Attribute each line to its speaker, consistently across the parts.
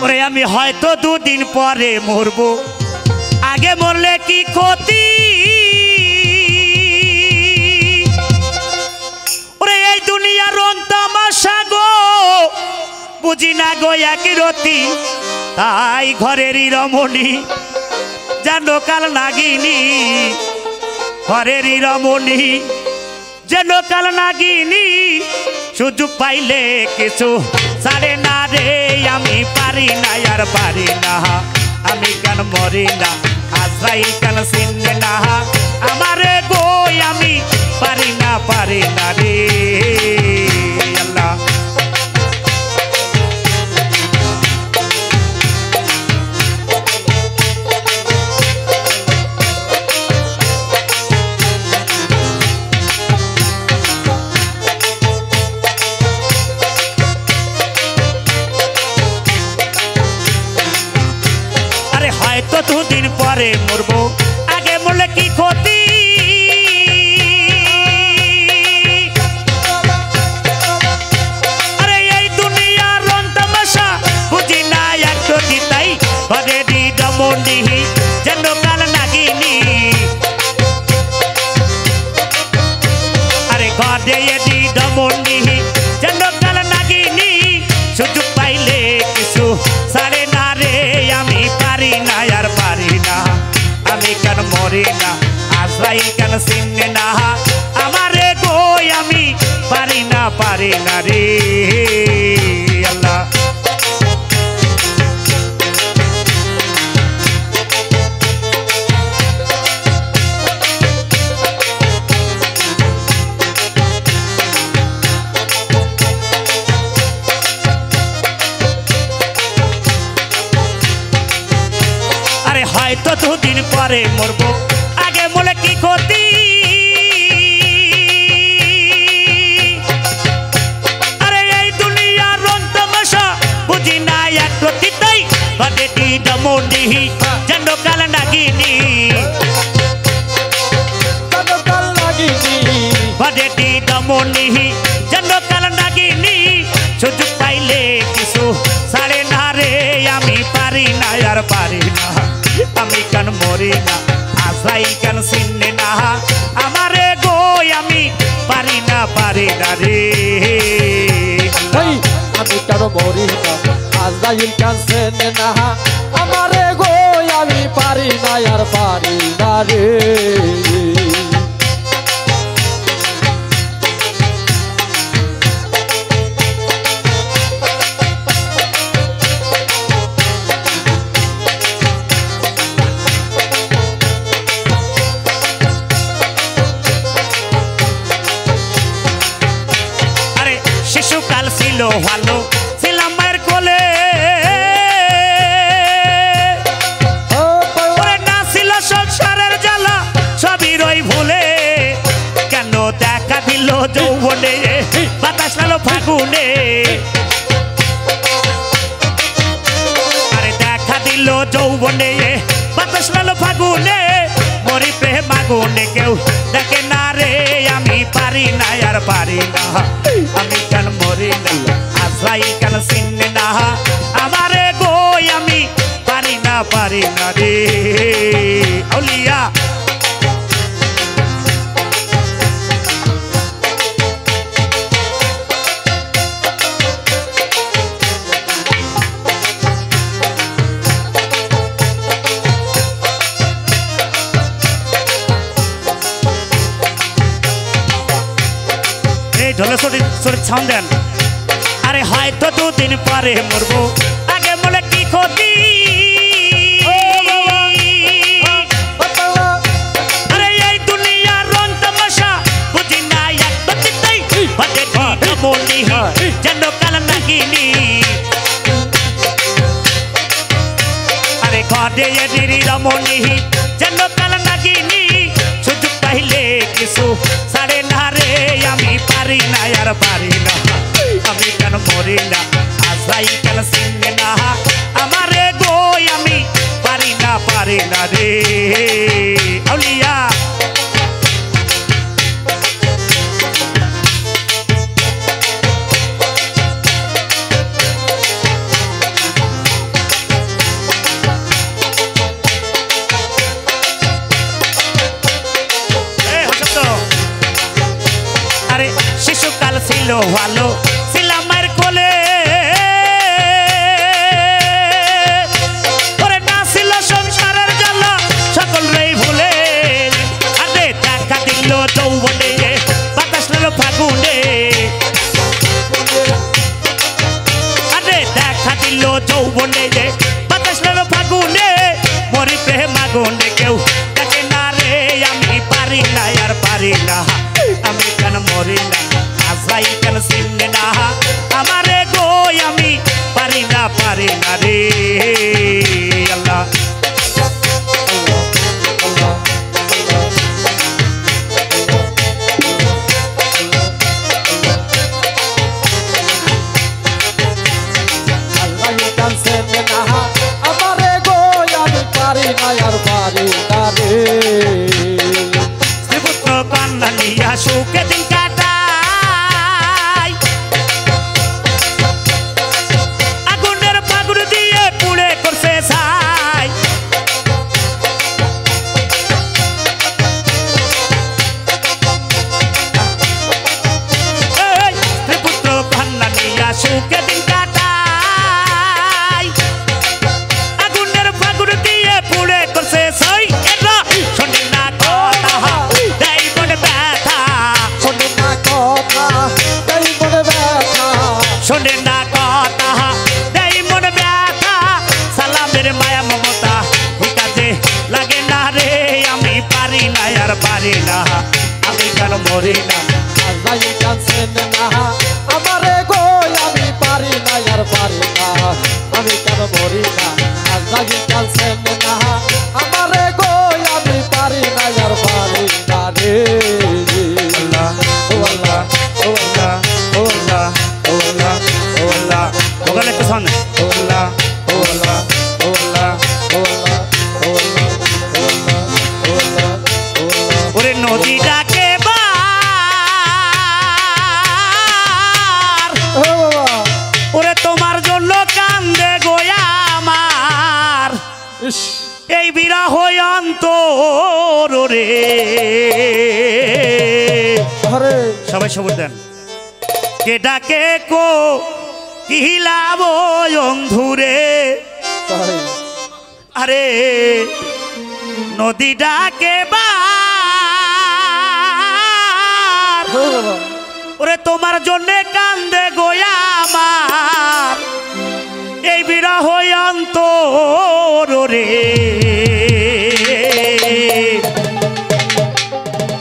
Speaker 1: ওরে আমি হয়তো দুদিন পরে মরবো, আগে মরলে কি ক্ষতি। ওরে এই দুনিয়ার রং তামাশা গো, বুঝি না গো একই রতি। তাই ঘরেরই রমণী যেন কাল নাগিনী, ঘরেরই রমণী যেন কাল নাগিনী। সুযোগ পাইলে কিছু ছাড়ে না রে, আমি পারি না আর পারি না, আমি কেন মরি না, আজরাইল কেন চিনে না আমারে গো, আমি পারি না রে আল্লাহ। হয়তো দুদিন পরে মরবো, আগে মরলে কি ক্ষতি। আরে এই দুনিয়ার রং তামাশা বুঝি না একটু দিতাই, ঘরেরই রমণী যেন কাল নাগিনী। আরে ঘরেরই রমণী যেন কাল নাগিনী। সুযোগ পাইলে কিছু ছাড়ে না রে, আমি পারি না আর পারি না, আমি কেন মরি না, আজরাইল কেন চিনে না আমারে গো, আমি পারি না রে আল্লাহ। হয়তো দুদিন পরে মরবো, আগে মরলে কি ক্ষতি। আরে এই দুনিয়ার রং তামাশা বুঝি না একটু দিতাই, ঘরেরই রমণী যেন কাল নাগিনী। ঘরেরই রমণী যেন কাল নাগিনী। সুযোগ পাইলে কিছু ছাড়ে না রে, আমি পারি না আর পারি না, আমি কেন মরি না, আজরাইল কেন চিনে না আমারে গো, আমি পারি না রে
Speaker 2: আমি কেন মরি না, আজরাইল কেন চিনে না আমারে গো, আমি পারি না আর পারি না রে।
Speaker 1: শিশুকাল ছিল ভালো, ছিলাম মায়ের কোলে, না ছিল সংসারের জ্বালা সবই রই ভুলে। কেন দেখা দিল যৌবনে, বাতাস লালো ফাগুনে। আরে দেখা দিল যৌবনে, বাতাস লালো ফাগুনে। মরি প্রেম আগুনে, কেউ দেখে না রে, আমি পারি না আর পারি না, আমি কেন মরি না, আজরাইল কেন চিনে না আমারে গো, আমি পারি না রে আউলিয়া। ঢোলে সরি সাউন্ড দেন। আরে হয়তো দুদিন পরে মরবো, আগে মরলে কি ক্ষতি। আরে এই দুনিয়ার রং তামাশা বুঝি না একটু দিতাই, ঘরেরই রমণী যেন কাল নাগিনী। আরে ঘরেরই রমণী যেন কাল নাগিনী। সুযোগ পাইলে কিছু ছাড়ে না রে, আমি পারি না আর পারি না, আমি কেন মরি না, আজরাইল কেন চিনে না আমারে গো, আমি পারি না রে আউলিয়া। রইল যৌবনে রে বাতাস রইল ফাগুনে মরি প্রেম আগুনে কেউ দেখে না রে আমি পারি না আর পারি না আমি কেন মরি না আজরাইল কেন চিনে না আমারে গো আমি পারি না রে আল্লাহ শ্রীপুত্র কন্যা নিয়া সুখে দিন কাটাই আগুনের ফাগুন দিয়ে পুড়ে করছে ছাই শ্রীপুত্র কন্যা নিয়া সুখে দিন কাটাই আগুনের ফাগুন দিয়ে পুড়ে করছে ছাই শোনে না কথা দেই মনে ব্যথা
Speaker 2: শোনে না কথা দেই মনে ব্যথা
Speaker 1: শোনে না কথা দেই মনে ব্যথা সালামের মায়া মমতা কাজে লাগে না রে আমি পারি না আর পারি না আমি কেন মরি না
Speaker 2: আজরাইল কাঁদছেন না আমারে গো আমি পারি না আর পারি না আমি কেন মরি না আজরাইল কাঁদছেন না আমারে গো আমি পারি না আর পারি না রে
Speaker 1: আল্লাহ ও আল্লাহ ও আল্লাহ ও আল্লাহ ও আল্লাহ ও আল্লাহ ওখানে একটু শোন ও আল্লাহ ও আল্লাহ ও আল্লাহ
Speaker 2: ও আল্লাহ ও আল্লাহ ও আল্লাহ ও আল্লাহ ও আল্লাহ
Speaker 1: ওরে নদী ডাকে
Speaker 2: ও বাবা
Speaker 1: ওরে তোমার জন্য কান্দে গোয়া আমার
Speaker 2: ইস
Speaker 1: এই বিরহ অন্তর রে
Speaker 2: আরে
Speaker 1: সবাই সবুর দেন কে ডাকে কো কিলাব অন্ধুরে
Speaker 2: তাই
Speaker 1: আরে নদী ডাকে বার
Speaker 2: ও বাবা
Speaker 1: ওরে তোমার জন্য কান্দে গোয়া আমার এই বিরহ অন্তর রে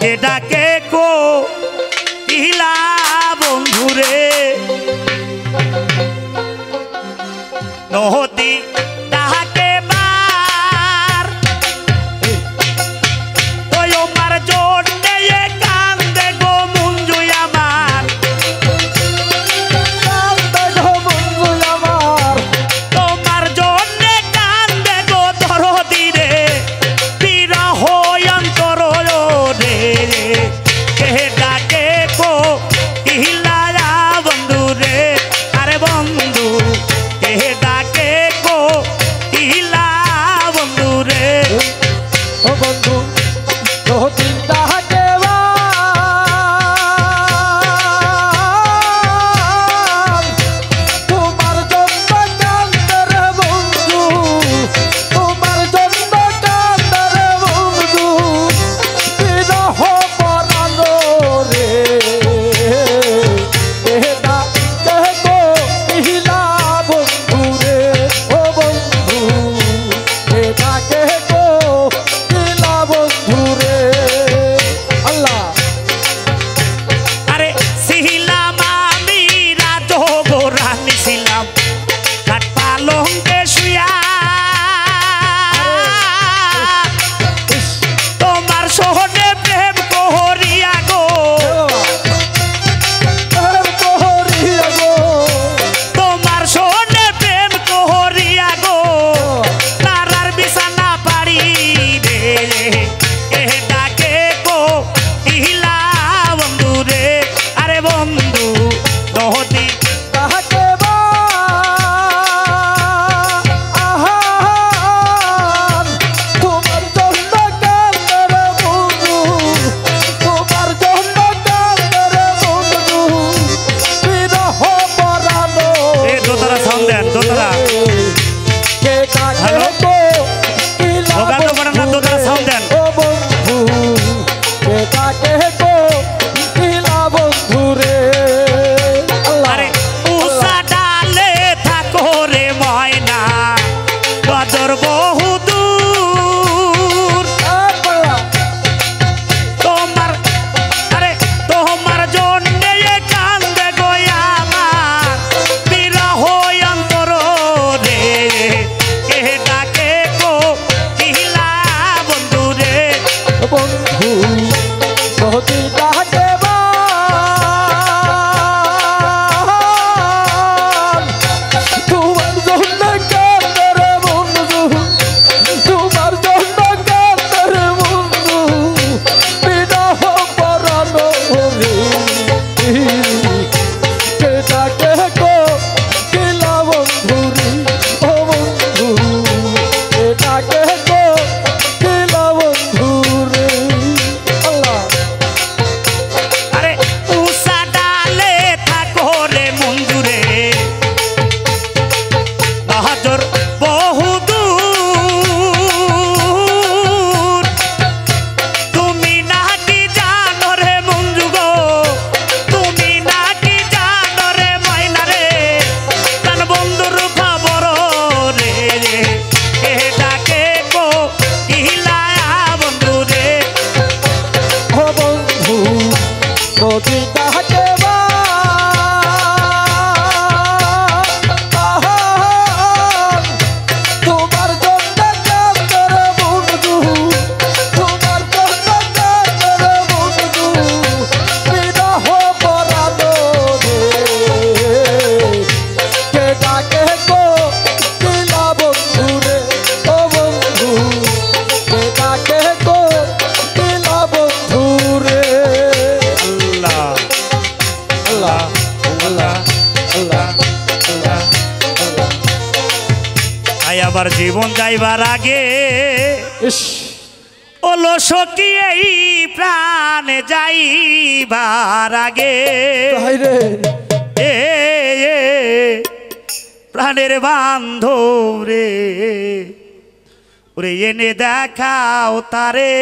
Speaker 1: কে ডাকে কো কিলা বন্ধুরে নদী ডাকে বার ওই আমার জন্য কান্দে গো মুঞ্জু আমার
Speaker 2: কান্দে গো বন্ধু আমার
Speaker 1: তোমার জন্য কান্দে গো দরদি রে বিরহ অন্তর রে কে ডাকে কো কিলা বন্ধু রে আরে বন্ধু কে ডাকে কো কিলা বন্ধু রে
Speaker 2: ও বন্ধু নদী ডাকে তোমার জন্য কান্দে রে বন্ধু তোমার জন্য কান্দে রে বন্ধু বিরহ পরানো রে এডা দেখো ইহিলা বন্ধু রে ও বন্ধু এডা দেখো ইহিলা বন্ধু রে আল্লাহ
Speaker 1: আরে ছিলাম আমি রাজগোরানি ছিলাম কাঠ পালঙ্কে শুয়া তোমার সোহনে প্রেম কোহরিয়া গো তোমার সোহনে প্রেম কোহরিয়া গো তারার বিছানা পাড়ি রে কে ডাকে গো ইহিলা বন্ধু রে আরে বন্ধু নদী
Speaker 2: তাহাকে আহা আল্লাহ আল্লাহ আল্লাহ আল্লাহ আল্লাহ।
Speaker 1: তাই আবার জীবন যাইবার আগে
Speaker 2: ইস
Speaker 1: ওলো সখী এই প্রাণে যাইবার আগে
Speaker 2: তাই রে
Speaker 1: এ এ, প্রাণের বান্ধব রে ওরে এনে দেখাও তারে